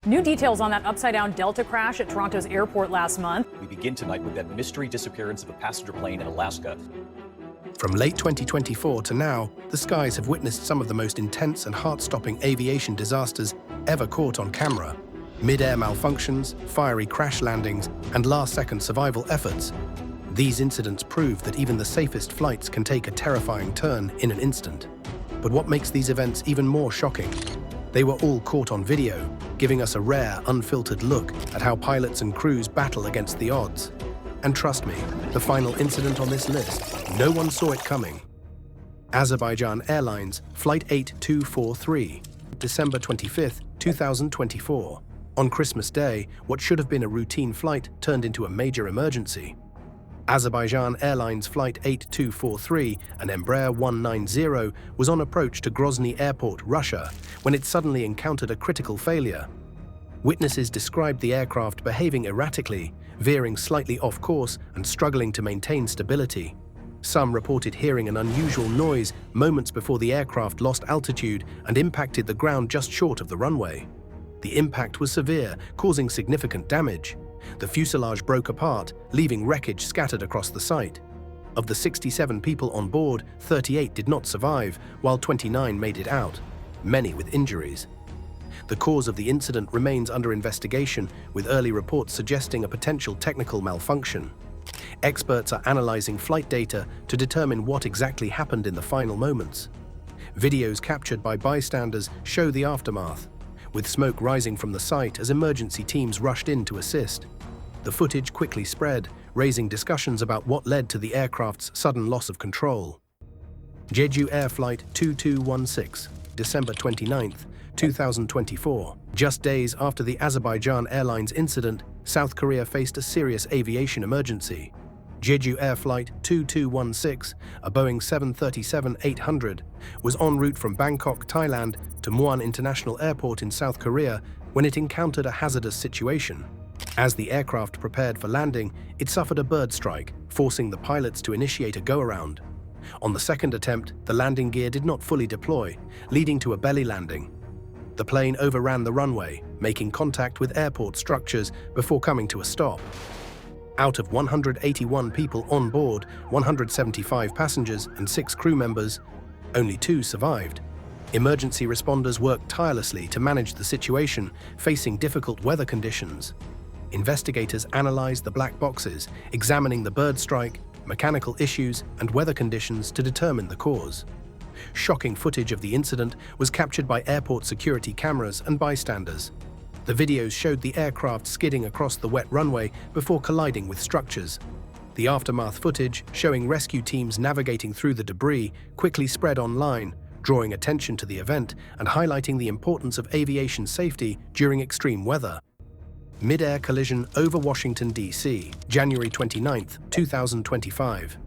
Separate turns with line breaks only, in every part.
New details on that upside-down Delta crash at Toronto's airport last month.
We begin tonight with that mystery disappearance of a passenger plane in Alaska.
From late 2024 to now, the skies have witnessed some of the most intense and heart-stopping aviation disasters ever caught on camera. Mid-air malfunctions, fiery crash landings, and last-second survival efforts. These incidents prove that even the safest flights can take a terrifying turn in an instant. But what makes these events even more shocking? They were all caught on video, giving us a rare, unfiltered look at how pilots and crews battle against the odds. And trust me, the final incident on this list, no one saw it coming. Azerbaijan Airlines Flight 8243, December 25, 2024. On Christmas Day, what should have been a routine flight turned into a major emergency. Azerbaijan Airlines Flight 8243, an Embraer 190, was on approach to Grozny Airport, Russia, when it suddenly encountered a critical failure. Witnesses described the aircraft behaving erratically, veering slightly off course and struggling to maintain stability. Some reported hearing an unusual noise moments before the aircraft lost altitude and impacted the ground just short of the runway. The impact was severe, causing significant damage. The fuselage broke apart, leaving wreckage scattered across the site. Of the 67 people on board, 38 did not survive, while 29 made it out, many with injuries. The cause of the incident remains under investigation, with early reports suggesting a potential technical malfunction. Experts are analyzing flight data to determine what exactly happened in the final moments. Videos captured by bystanders show the aftermath, with smoke rising from the site as emergency teams rushed in to assist. The footage quickly spread, raising discussions about what led to the aircraft's sudden loss of control. Jeju Air Flight 2216, December 29, 2024. Just days after the Azerbaijan Airlines incident, South Korea faced a serious aviation emergency. Jeju Air Flight 2216, a Boeing 737-800, was en route from Bangkok, Thailand to Muan International Airport in South Korea when it encountered a hazardous situation. As the aircraft prepared for landing, it suffered a bird strike, forcing the pilots to initiate a go-around. On the second attempt, the landing gear did not fully deploy, leading to a belly landing. The plane overran the runway, making contact with airport structures before coming to a stop. Out of 181 people on board, 175 passengers and 6 crew members, only 2 survived. Emergency responders worked tirelessly to manage the situation, facing difficult weather conditions. Investigators analyzed the black boxes, examining the bird strike, mechanical issues, and weather conditions to determine the cause. Shocking footage of the incident was captured by airport security cameras and bystanders. The videos showed the aircraft skidding across the wet runway before colliding with structures. The aftermath footage, showing rescue teams navigating through the debris, quickly spread online, drawing attention to the event and highlighting the importance of aviation safety during extreme weather. Mid-air collision over Washington, D.C., January 29, 2025.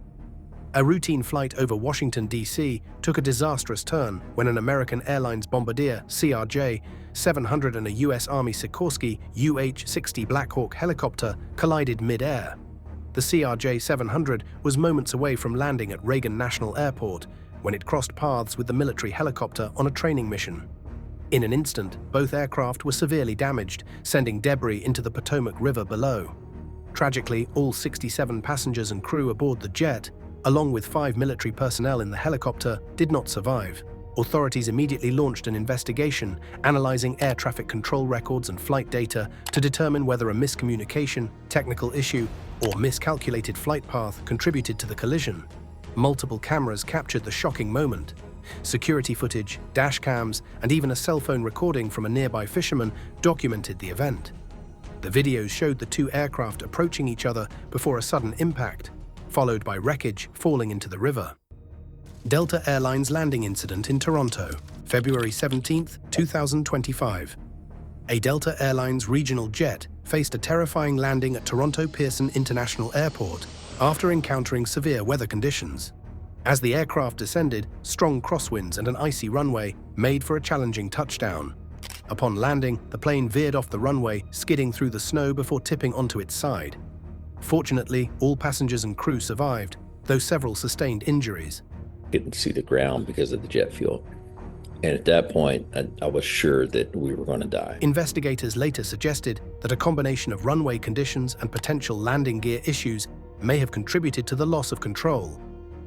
A routine flight over Washington, D.C. took a disastrous turn when an American Airlines Bombardier CRJ-700 and a U.S. Army Sikorsky UH-60 Black Hawk helicopter collided mid-air. The CRJ-700 was moments away from landing at Reagan National Airport when it crossed paths with the military helicopter on a training mission. In an instant, both aircraft were severely damaged, sending debris into the Potomac River below. Tragically, all 67 passengers and crew aboard the jet, along with 5 military personnel in the helicopter, did not survive. Authorities immediately launched an investigation, analyzing air traffic control records and flight data to determine whether a miscommunication, technical issue, or miscalculated flight path contributed to the collision. Multiple cameras captured the shocking moment. Security footage, dash cams, and even a cell phone recording from a nearby fisherman documented the event. The videos showed the 2 aircraft approaching each other before a sudden impact, followed by wreckage falling into the river. Delta Airlines landing incident in Toronto, February 17, 2025. A Delta Airlines regional jet faced a terrifying landing at Toronto Pearson International Airport after encountering severe weather conditions. As the aircraft descended, strong crosswinds and an icy runway made for a challenging touchdown. Upon landing, the plane veered off the runway, skidding through the snow before tipping onto its side. Fortunately, all passengers and crew survived, though several sustained injuries.
Couldn't see the ground because of the jet fuel. And at that point, I was sure that we were going to die.
Investigators later suggested that a combination of runway conditions and potential landing gear issues may have contributed to the loss of control.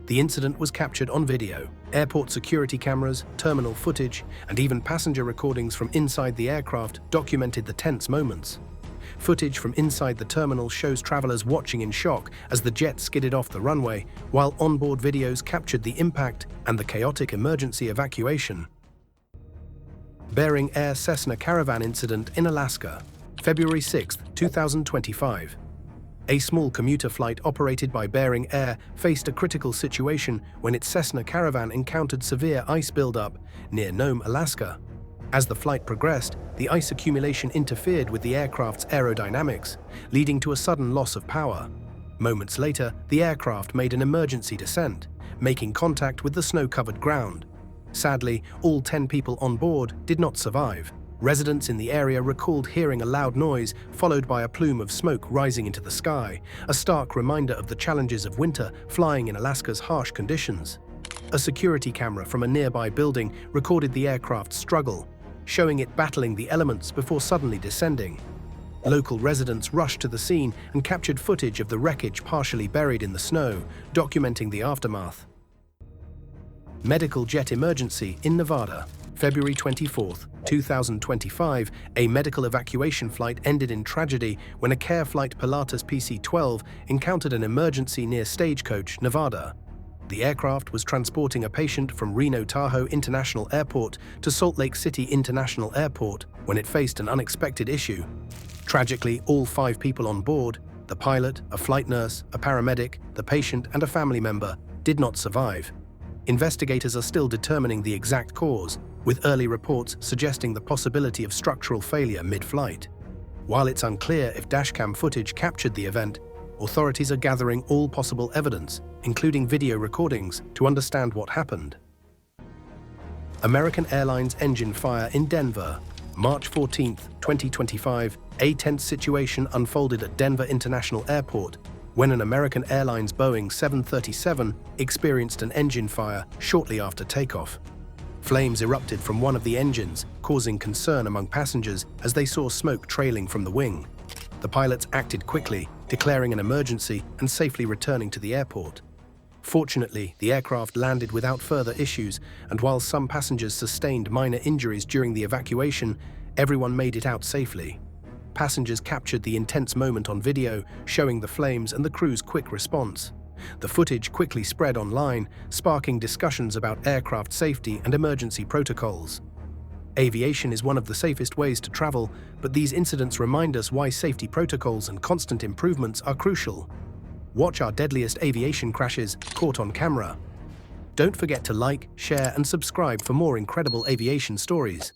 The incident was captured on video. Airport security cameras, terminal footage, and even passenger recordings from inside the aircraft documented the tense moments. Footage from inside the terminal shows travelers watching in shock as the jet skidded off the runway, while onboard videos captured the impact and the chaotic emergency evacuation. Bering Air Cessna Caravan incident in Alaska, February 6, 2025. A small commuter flight operated by Bering Air faced a critical situation when its Cessna Caravan encountered severe ice buildup near Nome, Alaska. As the flight progressed, the ice accumulation interfered with the aircraft's aerodynamics, leading to a sudden loss of power. Moments later, the aircraft made an emergency descent, making contact with the snow-covered ground. Sadly, all 10 people on board did not survive. Residents in the area recalled hearing a loud noise followed by a plume of smoke rising into the sky, a stark reminder of the challenges of winter flying in Alaska's harsh conditions. A security camera from a nearby building recorded the aircraft's struggle, showing it battling the elements before suddenly descending. Local residents rushed to the scene and captured footage of the wreckage partially buried in the snow, documenting the aftermath. Medical jet emergency in Nevada, February 24, 2025. A medical evacuation flight ended in tragedy when a care flight Pilatus PC-12 encountered an emergency near Stagecoach, Nevada. The aircraft was transporting a patient from Reno Tahoe International Airport to Salt Lake City International Airport when it faced an unexpected issue. Tragically, all 5 people on board, the pilot, a flight nurse, a paramedic, the patient, and a family member, did not survive. Investigators are still determining the exact cause, with early reports suggesting the possibility of structural failure mid-flight. While it's unclear if dashcam footage captured the event, authorities are gathering all possible evidence, including video recordings, to understand what happened. American Airlines engine fire in Denver, March 14, 2025. A tense situation unfolded at Denver International Airport when an American Airlines Boeing 737 experienced an engine fire shortly after takeoff. Flames erupted from one of the engines, causing concern among passengers as they saw smoke trailing from the wing. The pilots acted quickly, declaring an emergency and safely returning to the airport. Fortunately, the aircraft landed without further issues, and while some passengers sustained minor injuries during the evacuation, everyone made it out safely. Passengers captured the intense moment on video, showing the flames and the crew's quick response. The footage quickly spread online, sparking discussions about aircraft safety and emergency protocols. Aviation is one of the safest ways to travel, but these incidents remind us why safety protocols and constant improvements are crucial. Watch our deadliest aviation crashes caught on camera. Don't forget to like, share, and subscribe for more incredible aviation stories.